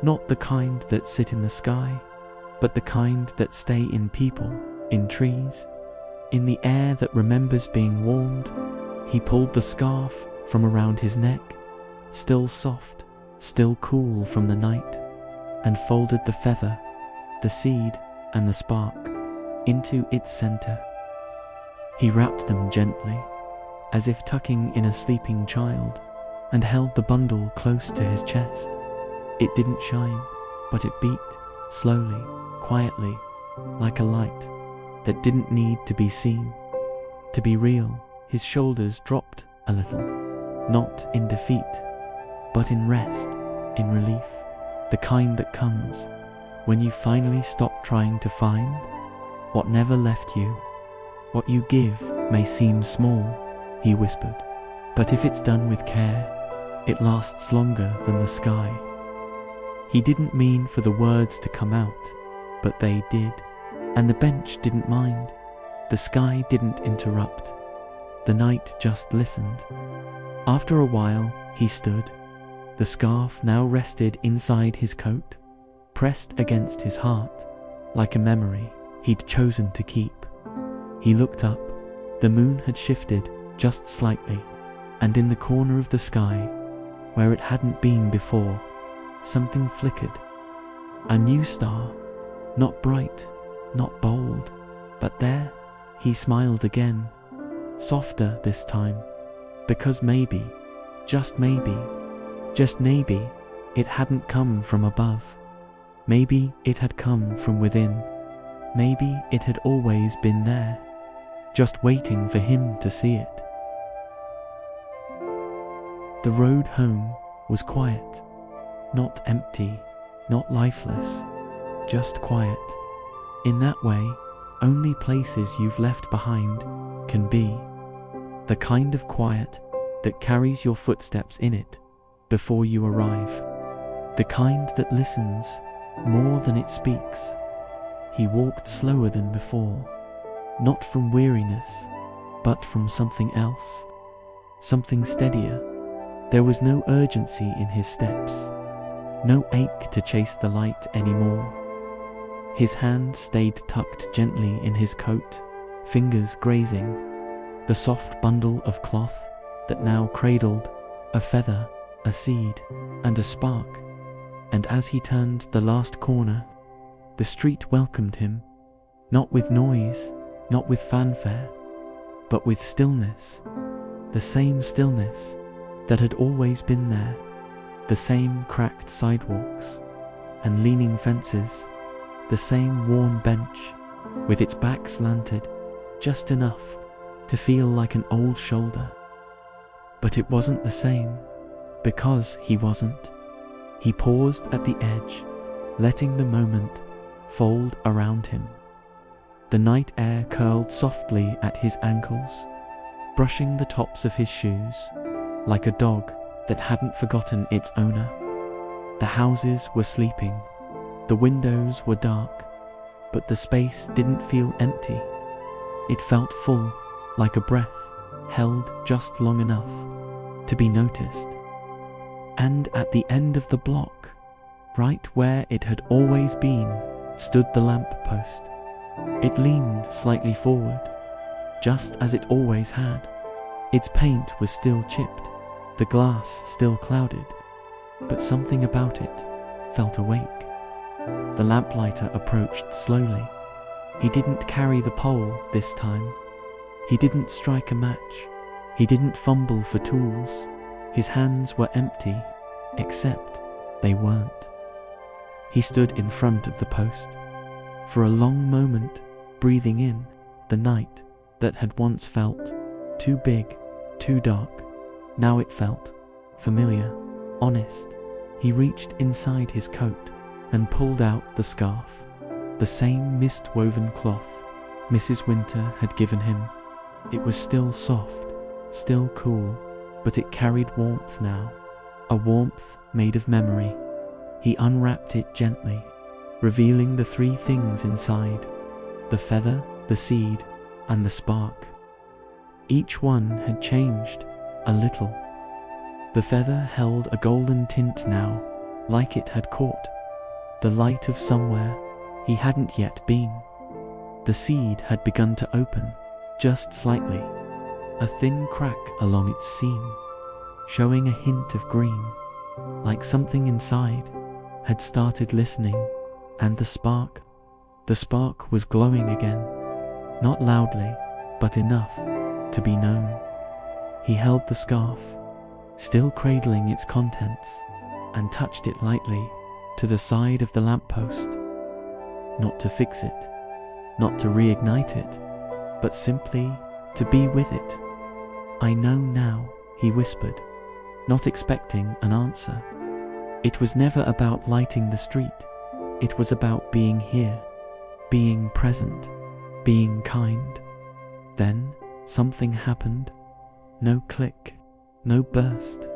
Not the kind that sit in the sky, but the kind that stay in people, in trees, in the air that remembers being warmed. He pulled the scarf from around his neck, still soft, still cool from the night, and folded the feather, the seed, and the spark into its center. He wrapped them gently, as if tucking in a sleeping child, and held the bundle close to his chest. It didn't shine, but it beat, slowly, quietly, like a light that didn't need to be seen. To be real, his shoulders dropped a little, not in defeat, but in rest, in relief, the kind that comes when you finally stop trying to find what never left you. What you give may seem small, he whispered, but if it's done with care, it lasts longer than the sky. He didn't mean for the words to come out, but they did, and the bench didn't mind. The sky didn't interrupt. The night just listened. After a while, he stood. The scarf now rested inside his coat, pressed against his heart, like a memory he'd chosen to keep. He looked up. The moon had shifted just slightly, and in the corner of the sky, where it hadn't been before, something flickered. A new star, not bright, not bold, but there, he smiled again, softer this time, because maybe, just maybe, it hadn't come from above. Maybe it had come from within. Maybe it had always been there, just waiting for him to see it. The road home was quiet, not empty, not lifeless, just quiet. In that way, only places you've left behind can be. The kind of quiet that carries your footsteps in it before you arrive. The kind that listens more than it speaks. He walked slower than before, not from weariness, but from something else, something steadier. There was no urgency in his steps, no ache to chase the light anymore. His hand stayed tucked gently in his coat, fingers grazing the soft bundle of cloth that now cradled a feather, a seed, and a spark. And as he turned the last corner, the street welcomed him, not with noise, not with fanfare, but with stillness, the same stillness that had always been there, the same cracked sidewalks and leaning fences, the same worn bench with its back slanted just enough to feel like an old shoulder. But it wasn't the same, because he wasn't. He paused at the edge, letting the moment fold around him. The night air curled softly at his ankles, brushing the tops of his shoes, like a dog that hadn't forgotten its owner. The houses were sleeping, the windows were dark, but the space didn't feel empty. It felt full, like a breath held just long enough to be noticed. And at the end of the block, right where it had always been, stood the lamp post. It leaned slightly forward, just as it always had. Its paint was still chipped, the glass still clouded, but something about it felt awake. The lamplighter approached slowly. He didn't carry the pole this time. He didn't strike a match. He didn't fumble for tools. His hands were empty, except they weren't. He stood in front of the post, for a long moment, breathing in the night that had once felt too big, too dark. Now it felt familiar, honest. He reached inside his coat and pulled out the scarf, the same mist-woven cloth Mrs. Winter had given him. It was still soft, still cool, but it carried warmth now, a warmth made of memory. He unwrapped it gently, revealing the three things inside: the feather, the seed, and the spark. Each one had changed a little. The feather held a golden tint now, like it had caught the light of somewhere he hadn't yet been. The seed had begun to open, just slightly, a thin crack along its seam, showing a hint of green, like something inside had started listening. And the spark was glowing again, not loudly, but enough to be known. He held the scarf, still cradling its contents, and touched it lightly to the side of the lamppost. Not to fix it, not to reignite it, but simply to be with it. "I know now," he whispered, not expecting an answer. It was never about lighting the street. It was about being here, being present, being kind. Then something happened. No click, no burst.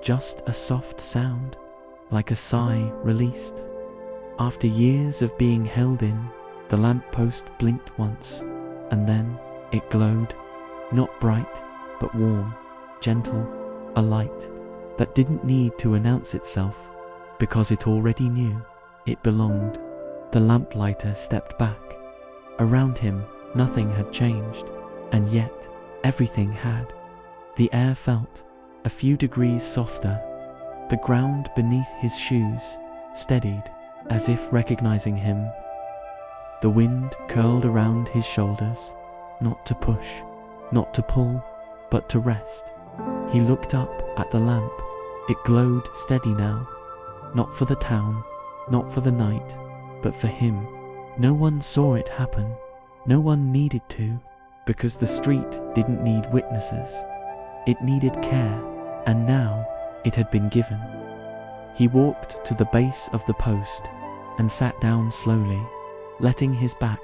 Just a soft sound, like a sigh released. After years of being held in, the lamppost blinked once, and then it glowed, not bright, but warm, gentle, a light that didn't need to announce itself, because it already knew it belonged. The lamplighter stepped back. Around him, nothing had changed, and yet everything had. The air felt a few degrees softer. The ground beneath his shoes steadied, as if recognizing him. The wind curled around his shoulders, not to push, not to pull, but to rest. He looked up at the lamp. It glowed steady now, not for the town, not for the night, but for him. No one saw it happen. No one needed to, because the street didn't need witnesses. It needed care, and now it had been given. He walked to the base of the post and sat down slowly, letting his back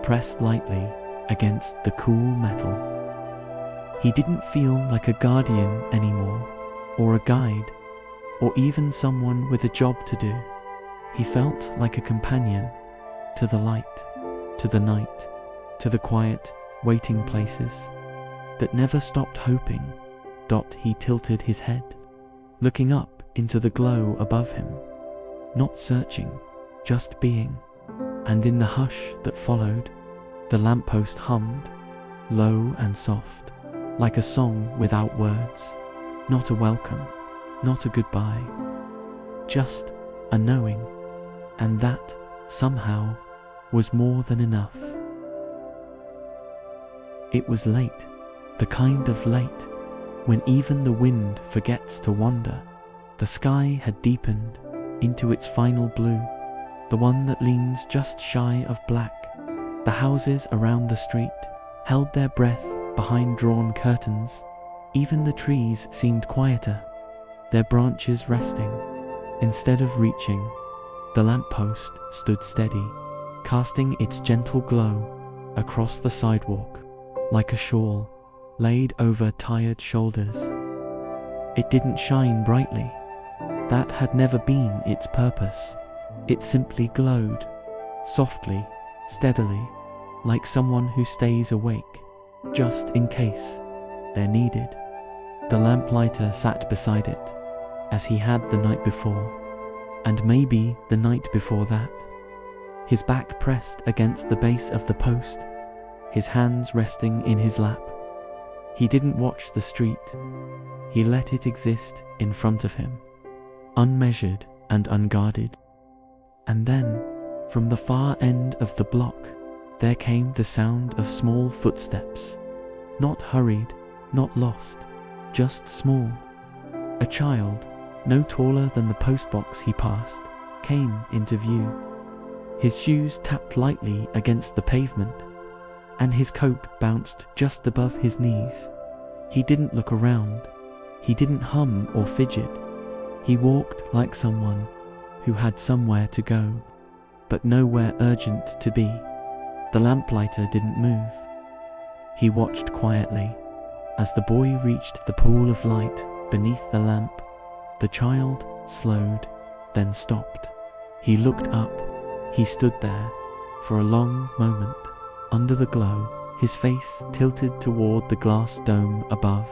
press lightly against the cool metal. He didn't feel like a guardian anymore, or a guide, or even someone with a job to do. He felt like a companion to the light, to the night, to the quiet, waiting places that never stopped hoping. He tilted his head, looking up into the glow above him, not searching, just being. And in the hush that followed, the lamppost hummed, low and soft, like a song without words. Not a welcome, not a goodbye, just a knowing, and that, somehow, was more than enough. It was late, the kind of late when even the wind forgets to wander. The sky had deepened into its final blue, the one that leans just shy of black. The houses around the street held their breath behind drawn curtains. Even the trees seemed quieter, their branches resting. Instead of reaching, the lamppost stood steady, casting its gentle glow across the sidewalk, like a shawl laid over tired shoulders. It didn't shine brightly. That had never been its purpose. It simply glowed, softly, steadily, like someone who stays awake, just in case they're needed. The lamplighter sat beside it, as he had the night before, and maybe the night before that. His back pressed against the base of the post, his hands resting in his lap. He didn't watch the street. He let it exist in front of him, unmeasured and unguarded. And then, from the far end of the block, there came the sound of small footsteps. Not hurried, not lost, just small. A child, no taller than the postbox he passed, came into view. His shoes tapped lightly against the pavement, and his coat bounced just above his knees. He didn't look around. He didn't hum or fidget. He walked like someone who had somewhere to go, but nowhere urgent to be. The lamplighter didn't move. He watched quietly as the boy reached the pool of light beneath the lamp. The child slowed, then stopped. He looked up. He stood there for a long moment under the glow, his face tilted toward the glass dome above,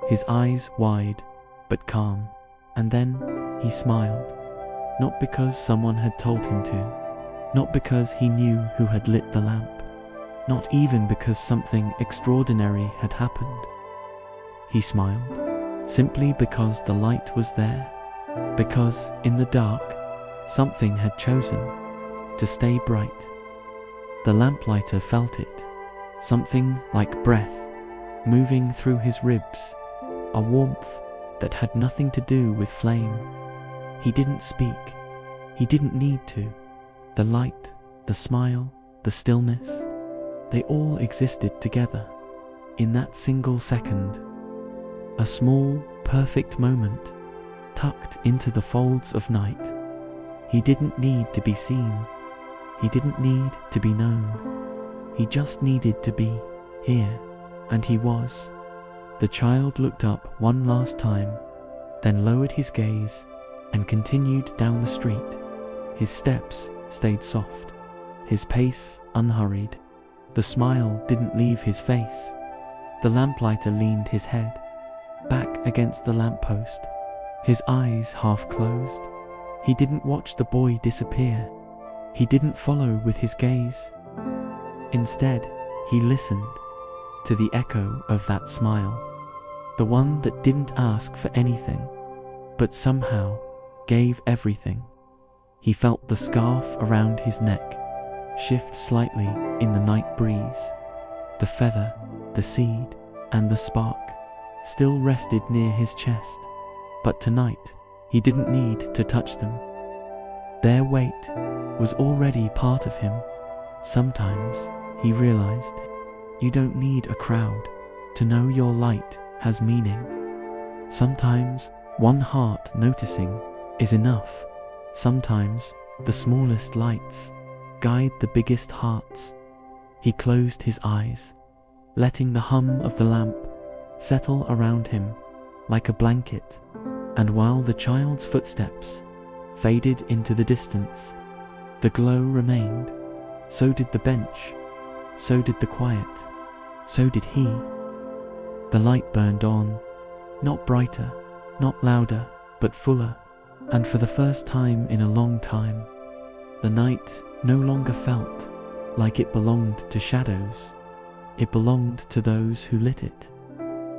his eyes wide but calm. And then he smiled, not because someone had told him to, not because he knew who had lit the lamp, not even because something extraordinary had happened. He smiled simply because the light was there, because in the dark something had chosen to stay bright. The lamplighter felt it, something like breath moving through his ribs, a warmth that had nothing to do with flame. He didn't speak. He didn't need to. The light, the smile, the stillness, they all existed together in that single second. A small, perfect moment, tucked into the folds of night. He didn't need to be seen. He didn't need to be known. He just needed to be here, and he was. The child looked up one last time, then lowered his gaze and continued down the street. His steps stayed soft, his pace unhurried. The smile didn't leave his face. The lamplighter leaned his head back against the lamppost, his eyes half closed. He didn't watch the boy disappear. He didn't follow with his gaze. Instead, he listened to the echo of that smile, the one that didn't ask for anything, but somehow gave everything. He felt the scarf around his neck shift slightly in the night breeze. The feather, the seed, and the spark still rested near his chest, but tonight he didn't need to touch them. Their weight was already part of him. Sometimes, he realized, you don't need a crowd to know your light has meaning. Sometimes, one heart noticing is enough. Sometimes, the smallest lights guide the biggest hearts. He closed his eyes, letting the hum of the lamp settle around him like a blanket, and while the child's footsteps faded into the distance, the glow remained. So did the bench, so did the quiet, so did he. The light burned on, not brighter, not louder, but fuller, and for the first time in a long time, the night no longer felt like it belonged to shadows. It belonged to those who lit it,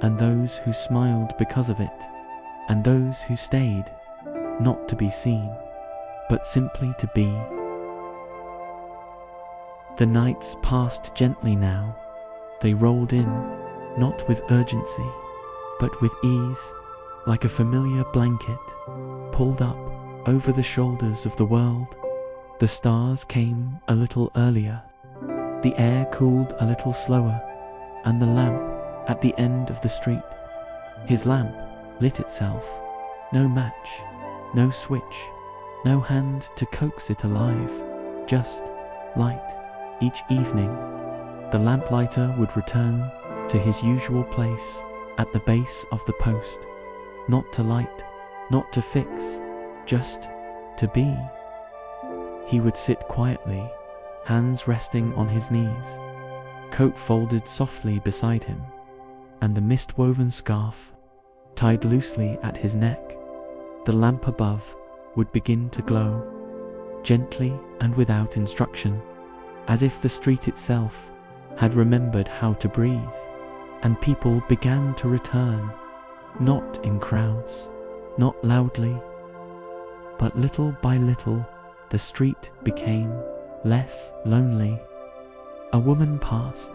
and those who smiled because of it, and those who stayed, not to be seen, but simply to be. The nights passed gently now. They rolled in, not with urgency, but with ease, like a familiar blanket pulled up over the shoulders of the world. The stars came a little earlier, the air cooled a little slower, and the lamp at the end of the street, his lamp lit itself. No match, no switch, no hand to coax it alive, just light. Each evening, the lamplighter would return to his usual place at the base of the post, not to light, not to fix, just to be. He would sit quietly, hands resting on his knees, coat folded softly beside him, and the mist-woven scarf tied loosely at his neck. The lamp above would begin to glow, gently and without instruction, as if the street itself had remembered how to breathe, and people began to return, not in crowds, not loudly, but little by little, the street became less lonely. A woman passed,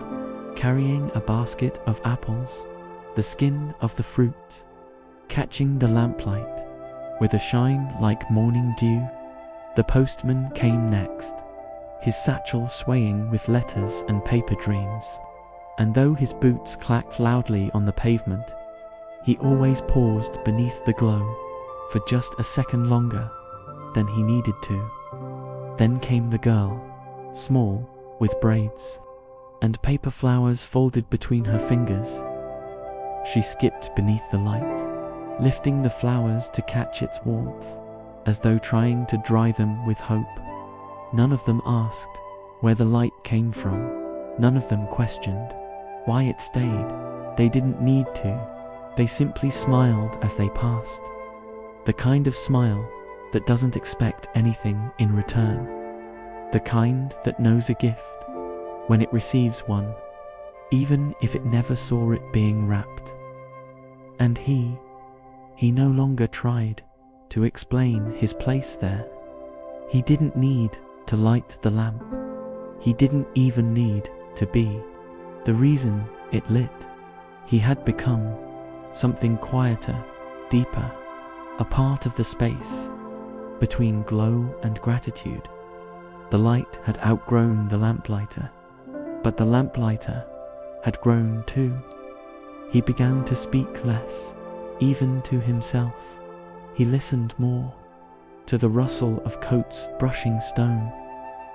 carrying a basket of apples, the skin of the fruit, catching the lamplight with a shine like morning dew. The postman came next, his satchel swaying with letters and paper dreams, and though his boots clacked loudly on the pavement, he always paused beneath the glow for just a second longer than he needed to. Then came the girl, small, with braids and paper flowers folded between her fingers. She skipped beneath the light, lifting the flowers to catch its warmth, as though trying to dry them with hope. None of them asked where the light came from. None of them questioned why it stayed. They didn't need to. They simply smiled as they passed. The kind of smile that doesn't expect anything in return. The kind that knows a gift when it receives one, even if it never saw it being wrapped. And he no longer tried to explain his place there. He didn't need to light the lamp. He didn't even need to be the reason it lit. He had become something quieter, deeper, a part of the space between glow and gratitude. The light had outgrown the lamplighter, but the lamplighter had grown too. He began to speak less, even to himself. He listened more to the rustle of coats brushing stone,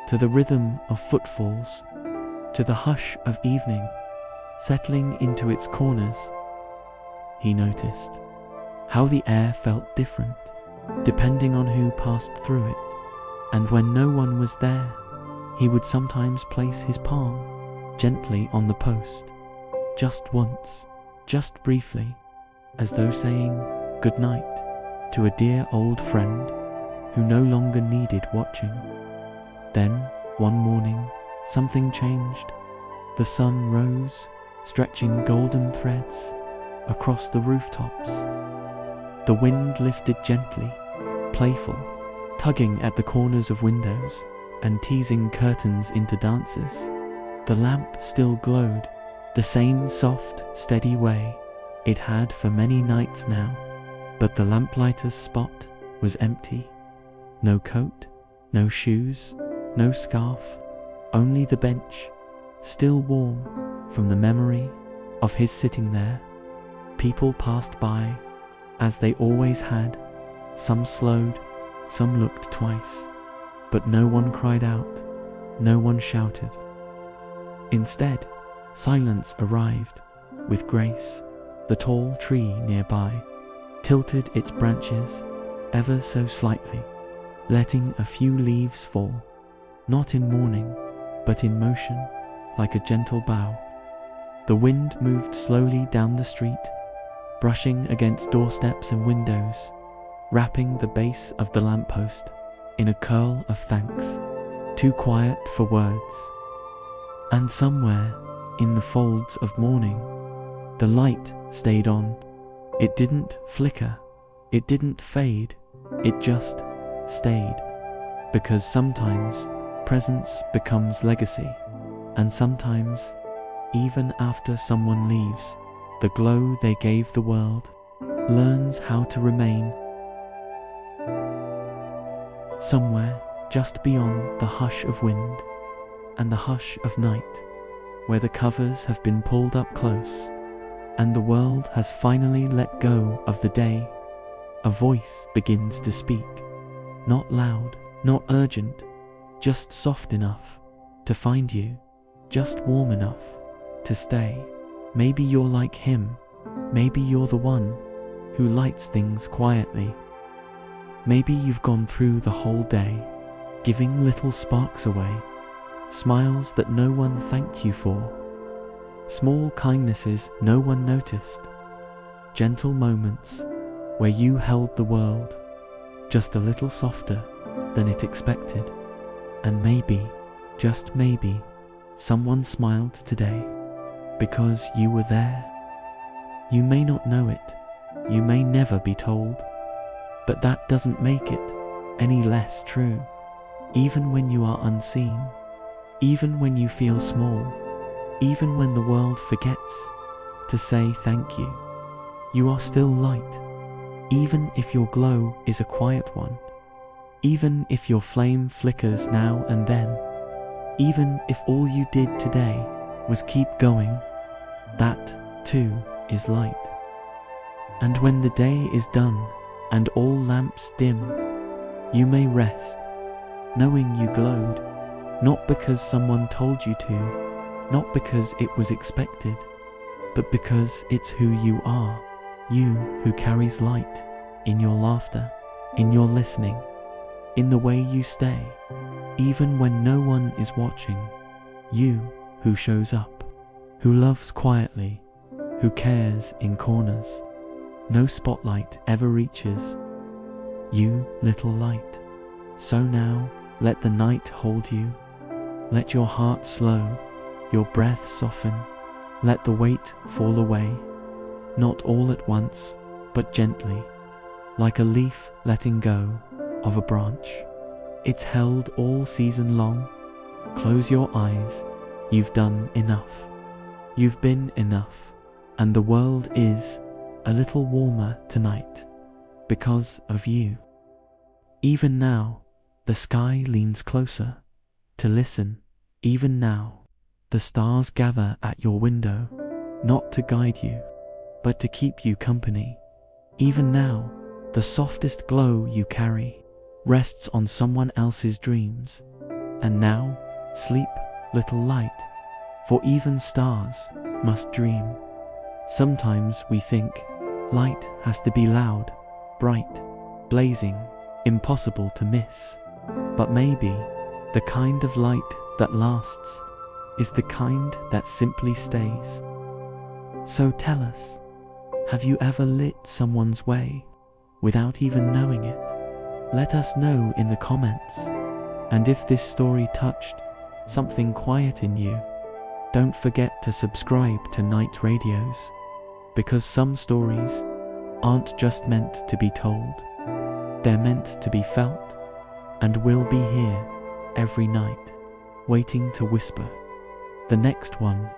to the rhythm of footfalls, to the hush of evening settling into its corners. He noticed how the air felt different depending on who passed through it, and when no one was there, he would sometimes place his palm gently on the post, just once, just briefly, as though saying good night to a dear old friend who no longer needed watching. Then, one morning, something changed. The sun rose, stretching golden threads across the rooftops. The wind lifted gently, playful, tugging at the corners of windows and teasing curtains into dances. The lamp still glowed, the same soft, steady way it had for many nights now, but the lamplighter's spot was empty. No coat, no shoes, no scarf, only the bench, still warm from the memory of his sitting there. People passed by, as they always had. Some slowed, some looked twice, but no one cried out, no one shouted. Instead, silence arrived with grace. The tall tree nearby tilted its branches ever so slightly, letting a few leaves fall, not in mourning, but in motion, like a gentle bow. The wind moved slowly down the street, brushing against doorsteps and windows, wrapping the base of the lamppost in a curl of thanks, too quiet for words. And somewhere in the folds of morning, the light stayed on. It didn't flicker, it didn't fade, it just stayed. Because sometimes presence becomes legacy, and sometimes, even after someone leaves, the glow they gave the world learns how to remain. Somewhere just beyond the hush of wind and the hush of night, where the covers have been pulled up close and the world has finally let go of the day, a voice begins to speak, not loud, not urgent, just soft enough to find you, just warm enough to stay. Maybe you're like him, maybe you're the one who lights things quietly. Maybe you've gone through the whole day, giving little sparks away, smiles that no one thanked you for, small kindnesses no one noticed, gentle moments where you held the world just a little softer than it expected. And maybe, just maybe, someone smiled today because you were there. You may not know it, you may never be told, but that doesn't make it any less true. even when you are unseen, even when you feel small, even when the world forgets to say thank you. You are still light, even if your glow is a quiet one, even if your flame flickers now and then, even if all you did today was keep going, that too is light. And when the day is done and all lamps dim, you may rest, knowing you glowed, not because someone told you to, not because it was expected, but because it's who you are, you who carries light in your laughter, in your listening, in the way you stay, even when no one is watching, you who shows up, who loves quietly, who cares in corners no spotlight ever reaches. You little light. So now let the night hold you. Let your heart slow, your breath soften. Let the weight fall away, not all at once, but gently, like a leaf letting go of a branch. It's held all season long. Close your eyes, you've done enough. You've been enough, and the world is a little warmer tonight because of you. Even now, the sky leans closer to listen. Even now, the stars gather at your window, not to guide you, but to keep you company. Even now, the softest glow you carry rests on someone else's dreams. And now, sleep, little light, for even stars must dream. Sometimes we think light has to be loud, bright, blazing, impossible to miss. But maybe the kind of light that lasts is the kind that simply stays. So tell us, have you ever lit someone's way without even knowing it? Let us know in the comments. And if this story touched something quiet in you, don't forget to subscribe to Night Radios, because some stories aren't just meant to be told, they're meant to be felt, and we'll be here every night, waiting to whisper the next one